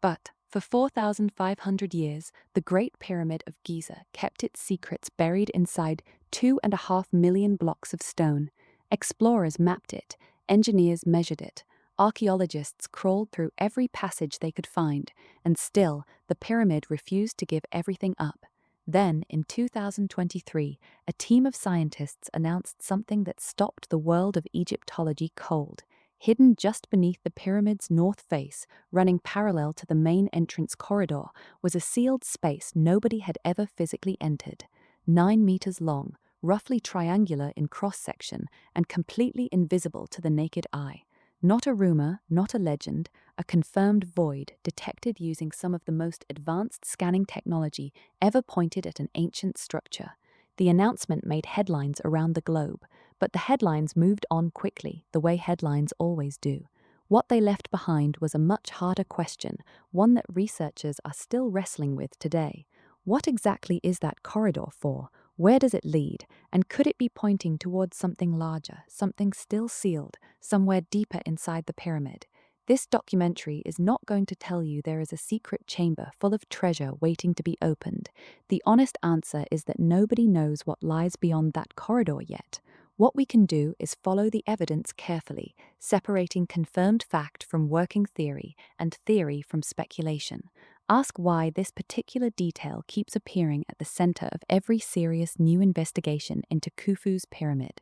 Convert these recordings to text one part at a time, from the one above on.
But for 4,500 years, the Great Pyramid of Giza kept its secrets buried inside 2.5 million blocks of stone. Explorers mapped it, engineers measured it, archaeologists crawled through every passage they could find, and still the pyramid refused to give everything up. Then, in 2023, a team of scientists announced something that stopped the world of Egyptology cold. Hidden just beneath the pyramid's north face, running parallel to the main entrance corridor, was a sealed space nobody had ever physically entered. 9 meters long, roughly triangular in cross-section, and completely invisible to the naked eye. Not a rumor, not a legend, a confirmed void detected using some of the most advanced scanning technology ever pointed at an ancient structure. The announcement made headlines around the globe, but the headlines moved on quickly, the way headlines always do. What they left behind was a much harder question, one that researchers are still wrestling with today. What exactly is that corridor for? Where does it lead? And could it be pointing towards something larger, something still sealed, somewhere deeper inside the pyramid? This documentary is not going to tell you there is a secret chamber full of treasure waiting to be opened. The honest answer is that nobody knows what lies beyond that corridor yet. What we can do is follow the evidence carefully, separating confirmed fact from working theory and theory from speculation. Ask why this particular detail keeps appearing at the center of every serious new investigation into Khufu's pyramid.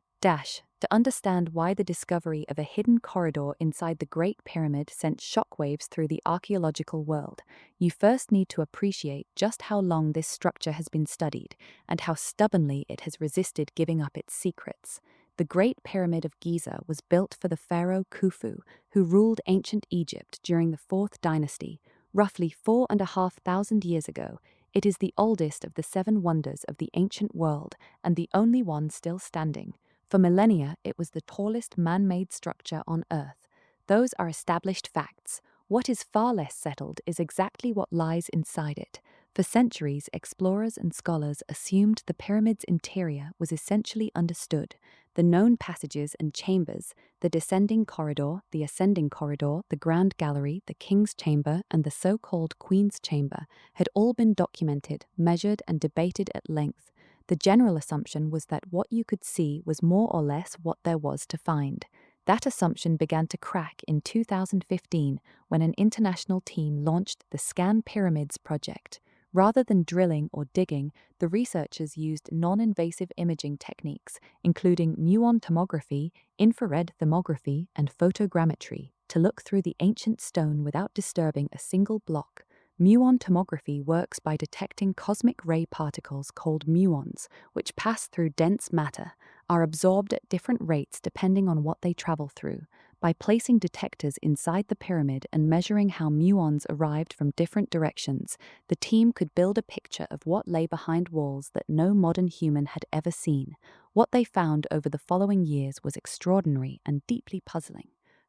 To understand why the discovery of a hidden corridor inside the Great Pyramid sent shockwaves through the archaeological world, you first need to appreciate just how long this structure has been studied and how stubbornly it has resisted giving up its secrets. The Great Pyramid of Giza was built for the pharaoh Khufu, who ruled ancient Egypt during the 4th dynasty, roughly 4,500 years ago. It is the oldest of the 7 wonders of the ancient world and the only one still standing. For millennia, it was the tallest man-made structure on Earth. Those are established facts. What is far less settled is exactly what lies inside it. For centuries, explorers and scholars assumed the pyramid's interior was essentially understood. The known passages and chambers, the descending corridor, the ascending corridor, the grand gallery, the king's chamber, and the so-called queen's chamber, had all been documented, measured, and debated at length. The general assumption was that what you could see was more or less what there was to find. That assumption began to crack in 2015 when an international team launched the ScanPyramids project. Rather than drilling or digging, the researchers used non-invasive imaging techniques, including Muon tomography, infrared thermography, and photogrammetry, to look through the ancient stone without disturbing a single block. Muon tomography works by detecting cosmic ray particles called muons, which pass through dense matter, are absorbed at different rates depending on what they travel through. By placing detectors inside the pyramid and measuring how muons arrived from different directions, the team could build a picture of what lay behind walls that no modern human had ever seen. What they found over the following years was extraordinary and deeply puzzling.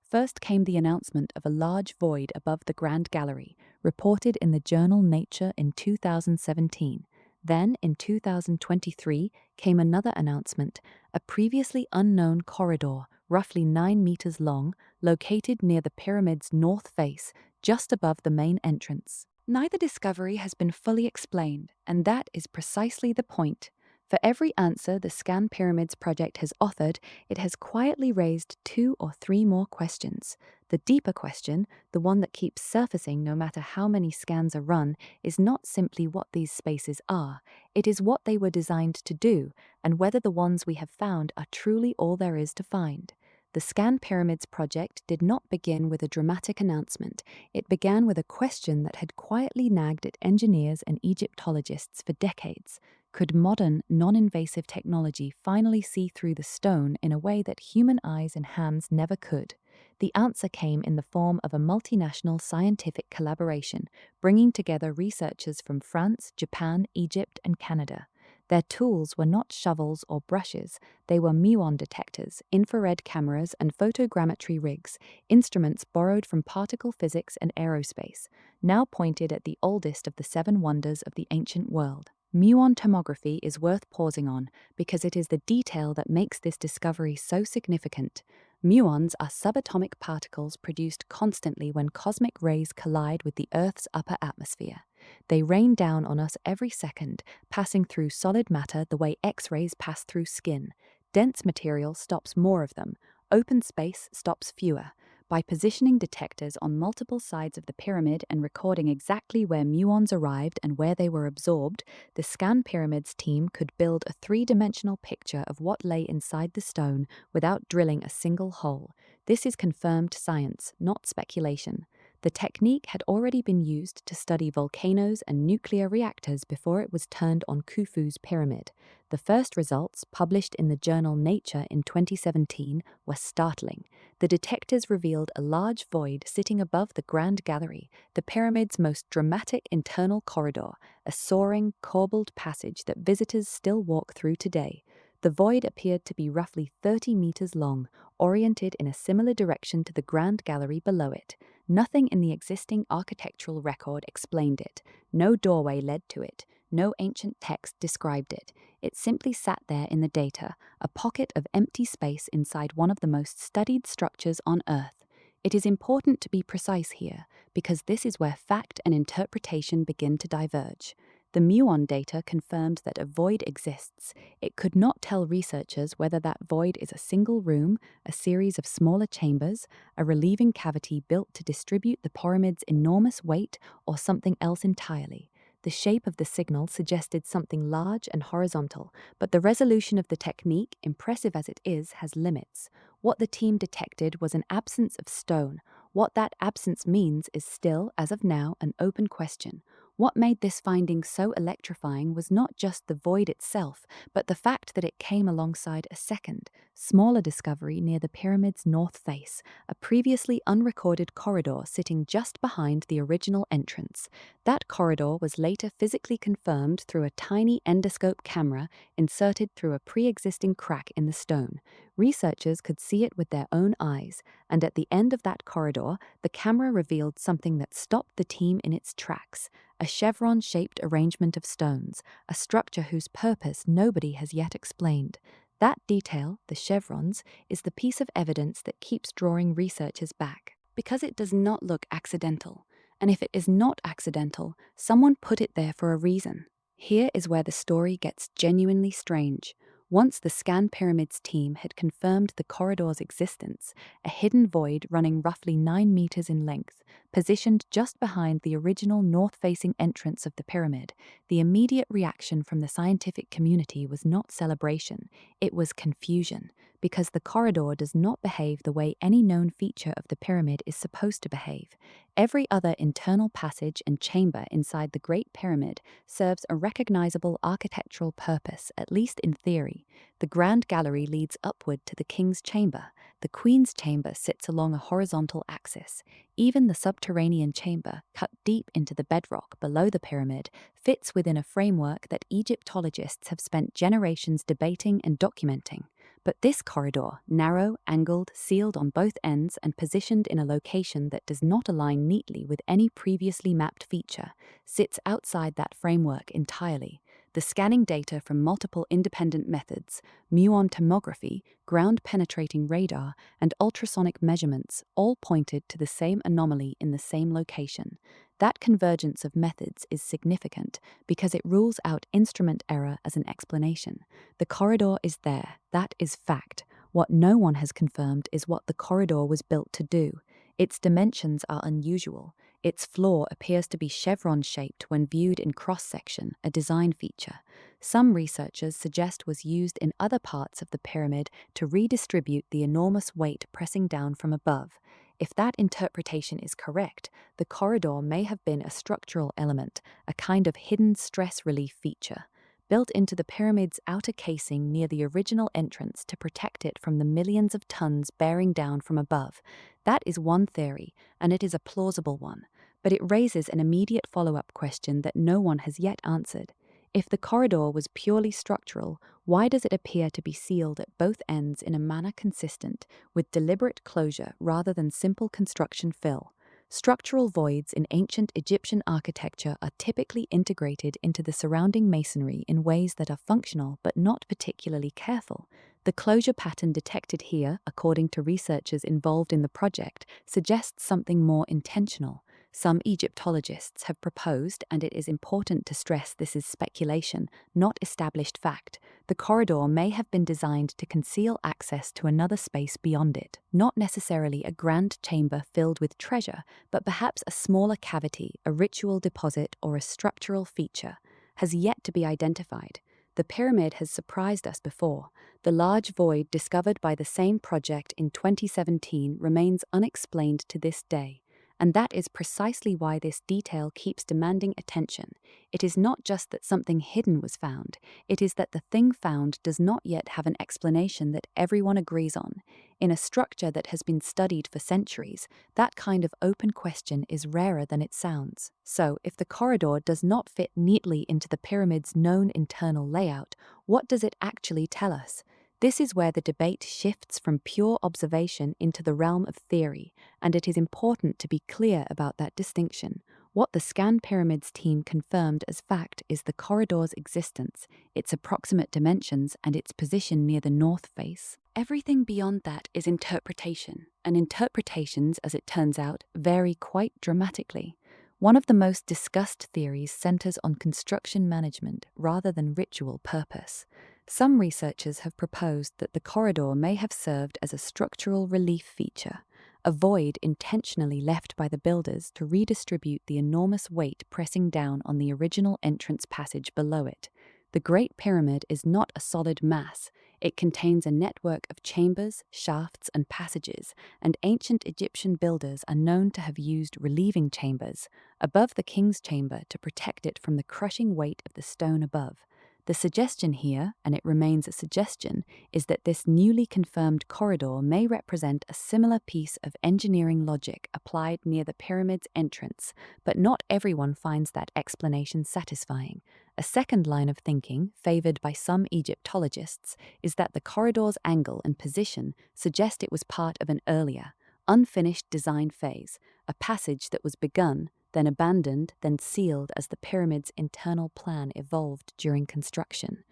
First came the announcement of a large void above the Grand Gallery, reported in the journal Nature in 2017. Then, in 2023, came another announcement, a previously unknown corridor, roughly 9 meters long, located near the pyramid's north face, just above the main entrance. Neither discovery has been fully explained, and that is precisely the point. For every answer the ScanPyramids project has authored, it has quietly raised 2 or 3 more questions. The deeper question, the one that keeps surfacing no matter how many scans are run, is not simply what these spaces are. It is what they were designed to do, and whether the ones we have found are truly all there is to find. The ScanPyramids project did not begin with a dramatic announcement. It began with a question that had quietly nagged at engineers and Egyptologists for decades. Could modern, non-invasive technology finally see through the stone in a way that human eyes and hands never could? The answer came in the form of a multinational scientific collaboration, bringing together researchers from France, Japan, Egypt, and Canada. Their tools were not shovels or brushes, they were muon detectors, infrared cameras, and photogrammetry rigs, instruments borrowed from particle physics and aerospace, now pointed at the oldest of the 7 wonders of the ancient world. Muon tomography is worth pausing on because it is the detail that makes this discovery so significant. Muons are subatomic particles produced constantly when cosmic rays collide with the Earth's upper atmosphere. They rain down on us every second, passing through solid matter the way X-rays pass through skin. Dense material stops more of them. Open space stops fewer. By positioning detectors on multiple sides of the pyramid and recording exactly where muons arrived and where they were absorbed, the ScanPyramids team could build a three-dimensional picture of what lay inside the stone without drilling a single hole. This is confirmed science, not speculation. The technique had already been used to study volcanoes and nuclear reactors before it was turned on Khufu's pyramid. The first results, published in the journal Nature in 2017, were startling. The detectors revealed a large void sitting above the Grand Gallery, the pyramid's most dramatic internal corridor, a soaring, corbelled passage that visitors still walk through today. The void appeared to be roughly 30 meters long, oriented in a similar direction to the Grand Gallery below it. Nothing in the existing architectural record explained it. No doorway led to it. No ancient text described it. It simply sat there in the data, a pocket of empty space inside one of the most studied structures on Earth. It is important to be precise here, because this is where fact and interpretation begin to diverge. The Muon data confirmed that a void exists. It could not tell researchers whether that void is a single room, a series of smaller chambers, a relieving cavity built to distribute the pyramid's enormous weight, or something else entirely. The shape of the signal suggested something large and horizontal, but the resolution of the technique, impressive as it is, has limits. What the team detected was an absence of stone. What that absence means is still, as of now, an open question. What made this finding so electrifying was not just the void itself, but the fact that it came alongside a second, smaller discovery near the pyramid's north face, a previously unrecorded corridor sitting just behind the original entrance. That corridor was later physically confirmed through a tiny endoscope camera inserted through a pre-existing crack in the stone. Researchers could see it with their own eyes, and at the end of that corridor, the camera revealed something that stopped the team in its tracks. A chevron-shaped arrangement of stones, a structure whose purpose nobody has yet explained. That detail, the chevrons, is the piece of evidence that keeps drawing researchers back, because it does not look accidental. And if it is not accidental, someone put it there for a reason. Here is where the story gets genuinely strange. Once the ScanPyramids team had confirmed the corridor's existence, a hidden void running roughly 9 meters in length, positioned just behind the original north-facing entrance of the pyramid, the immediate reaction from the scientific community was not celebration, it was confusion, because the corridor does not behave the way any known feature of the pyramid is supposed to behave. Every other internal passage and chamber inside the Great Pyramid serves a recognizable architectural purpose, at least in theory. The Grand Gallery leads upward to the King's Chamber. The Queen's Chamber sits along a horizontal axis. Even the subterranean chamber, cut deep into the bedrock below the pyramid, fits within a framework that Egyptologists have spent generations debating and documenting. But this corridor, narrow, angled, sealed on both ends and positioned in a location that does not align neatly with any previously mapped feature, sits outside that framework entirely. The scanning data from multiple independent methods, Muon tomography, ground-penetrating radar, and ultrasonic measurements all pointed to the same anomaly in the same location. That convergence of methods is significant because it rules out instrument error as an explanation. The corridor is there, that is fact. What no one has confirmed is what the corridor was built to do. Its dimensions are unusual. Its floor appears to be chevron-shaped when viewed in cross-section, a design feature. Some researchers suggest was used in other parts of the pyramid to redistribute the enormous weight pressing down from above. If that interpretation is correct, the corridor may have been a structural element, a kind of hidden stress relief feature, built into the pyramid's outer casing near the original entrance to protect it from the millions of tons bearing down from above. That is one theory, and it is a plausible one, but it raises an immediate follow-up question that no one has yet answered. If the corridor was purely structural, why does it appear to be sealed at both ends in a manner consistent with deliberate closure rather than simple construction fill? Structural voids in ancient Egyptian architecture are typically integrated into the surrounding masonry in ways that are functional but not particularly careful. The closure pattern detected here, according to researchers involved in the project, suggests something more intentional. Some Egyptologists have proposed, and it is important to stress this is speculation, not established fact. The corridor may have been designed to conceal access to another space beyond it, not necessarily a grand chamber filled with treasure, but perhaps a smaller cavity, a ritual deposit, or a structural feature, has yet to be identified. The pyramid has surprised us before. The large void discovered by the same project in 2017 remains unexplained to this day. And that is precisely why this detail keeps demanding attention. It is not just that something hidden was found, it is that the thing found does not yet have an explanation that everyone agrees on. In a structure that has been studied for centuries, that kind of open question is rarer than it sounds. So, if the corridor does not fit neatly into the pyramid's known internal layout, what does it actually tell us? This is where the debate shifts from pure observation into the realm of theory, and it is important to be clear about that distinction. What the ScanPyramids team confirmed as fact is the corridor's existence, its approximate dimensions, and its position near the north face. Everything beyond that is interpretation, and interpretations, as it turns out, vary quite dramatically. One of the most discussed theories centers on construction management rather than ritual purpose. Some researchers have proposed that the corridor may have served as a structural relief feature, a void intentionally left by the builders to redistribute the enormous weight pressing down on the original entrance passage below it. The Great Pyramid is not a solid mass. It contains a network of chambers, shafts, and passages, and ancient Egyptian builders are known to have used relieving chambers above the king's chamber to protect it from the crushing weight of the stone above. The suggestion here, and it remains a suggestion, is that this newly confirmed corridor may represent a similar piece of engineering logic applied near the pyramid's entrance, but not everyone finds that explanation satisfying. A second line of thinking, favored by some Egyptologists, is that the corridor's angle and position suggest it was part of an earlier, unfinished design phase, a passage that was begun, then abandoned, then sealed as the pyramid's internal plan evolved during construction.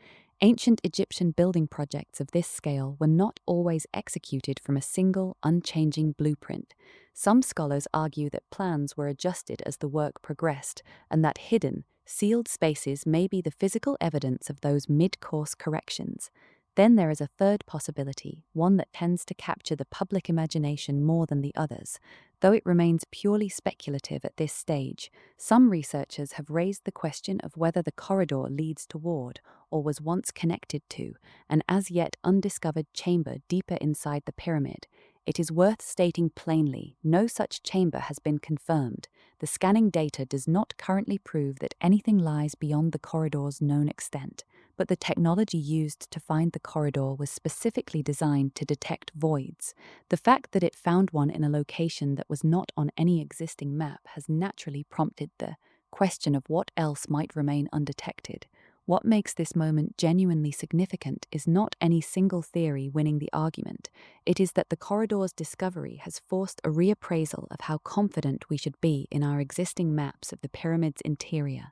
Ancient Egyptian building projects of this scale were not always executed from a single, unchanging blueprint. Some scholars argue that plans were adjusted as the work progressed, and that hidden, sealed spaces may be the physical evidence of those mid-course corrections. Then there is a third possibility, one that tends to capture the public imagination more than the others. Though it remains purely speculative at this stage, some researchers have raised the question of whether the corridor leads toward, or was once connected to, an as yet undiscovered chamber deeper inside the pyramid. It is worth stating plainly, no such chamber has been confirmed. The scanning data does not currently prove that anything lies beyond the corridor's known extent, but the technology used to find the corridor was specifically designed to detect voids. The fact that it found one in a location that was not on any existing map has naturally prompted the question of what else might remain undetected. What makes this moment genuinely significant is not any single theory winning the argument. It is that the corridor's discovery has forced a reappraisal of how confident we should be in our existing maps of the pyramid's interior.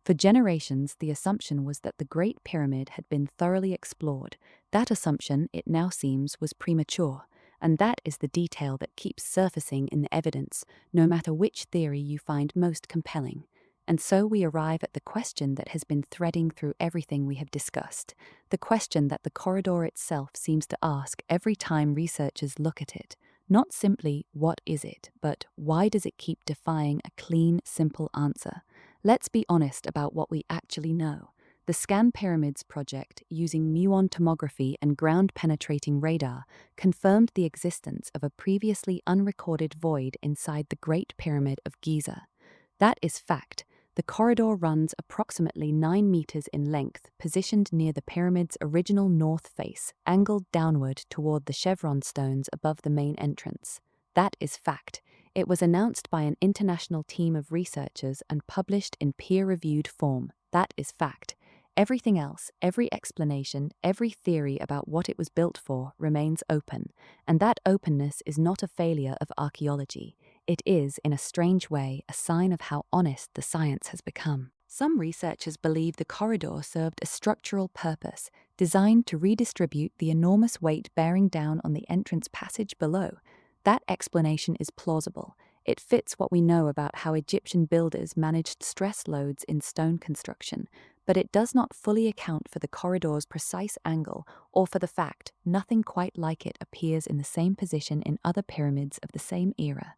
For generations, the assumption was that the Great Pyramid had been thoroughly explored. That assumption, it now seems, was premature, and that is the detail that keeps surfacing in the evidence, no matter which theory you find most compelling. And so we arrive at the question that has been threading through everything we have discussed, the question that the corridor itself seems to ask every time researchers look at it. Not simply, what is it, but why does it keep defying a clean, simple answer? Let's be honest about what we actually know. The ScanPyramids project, using Muon tomography and ground-penetrating radar, confirmed the existence of a previously unrecorded void inside the Great Pyramid of Giza. That is fact. The corridor runs approximately 9 meters in length, positioned near the pyramid's original north face, angled downward toward the chevron stones above the main entrance. That is fact. It was announced by an international team of researchers and published in peer-reviewed form. That is fact. Everything else, every explanation, every theory about what it was built for remains open, and that openness is not a failure of archaeology. It is, in a strange way, a sign of how honest the science has become. Some researchers believe the corridor served a structural purpose, designed to redistribute the enormous weight bearing down on the entrance passage below. That explanation is plausible. It fits what we know about how Egyptian builders managed stress loads in stone construction, but it does not fully account for the corridor's precise angle or for the fact nothing quite like it appears in the same position in other pyramids of the same era.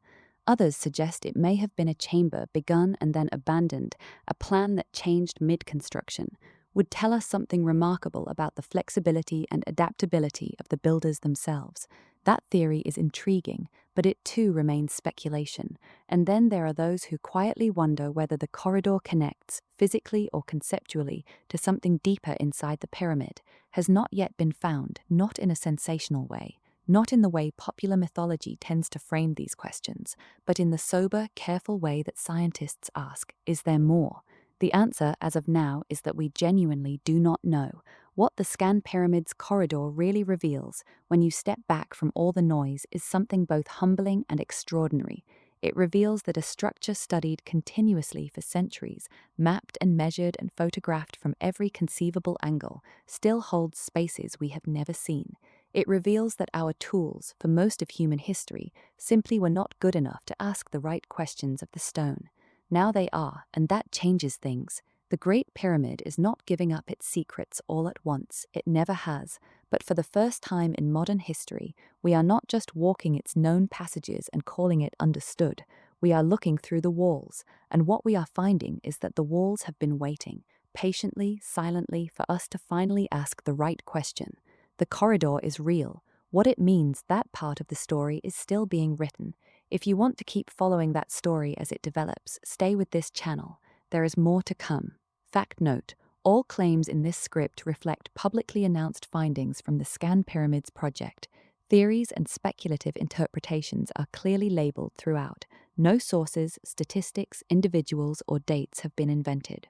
Others suggest it may have been a chamber begun and then abandoned, a plan that changed mid-construction, would tell us something remarkable about the flexibility and adaptability of the builders themselves. That theory is intriguing, but it too remains speculation. And then there are those who quietly wonder whether the corridor connects, physically or conceptually, to something deeper inside the pyramid, has not yet been found, not in a sensational way. Not in the way popular mythology tends to frame these questions, but in the sober, careful way that scientists ask, is there more? The answer, as of now, is that we genuinely do not know. What the ScanPyramids corridor really reveals, when you step back from all the noise, is something both humbling and extraordinary. It reveals that a structure studied continuously for centuries, mapped and measured and photographed from every conceivable angle, still holds spaces we have never seen. It reveals that our tools, for most of human history, simply were not good enough to ask the right questions of the stone. Now they are, and that changes things. The Great Pyramid is not giving up its secrets all at once, it never has, but for the first time in modern history, we are not just walking its known passages and calling it understood. We are looking through the walls, and what we are finding is that the walls have been waiting, patiently, silently, for us to finally ask the right question. The corridor is real. What it means, that part of the story is still being written. If you want to keep following that story as it develops, stay with this channel. There is more to come. Fact note, all claims in this script reflect publicly announced findings from the ScanPyramids project. Theories and speculative interpretations are clearly labeled throughout. No sources, statistics, individuals, or dates have been invented.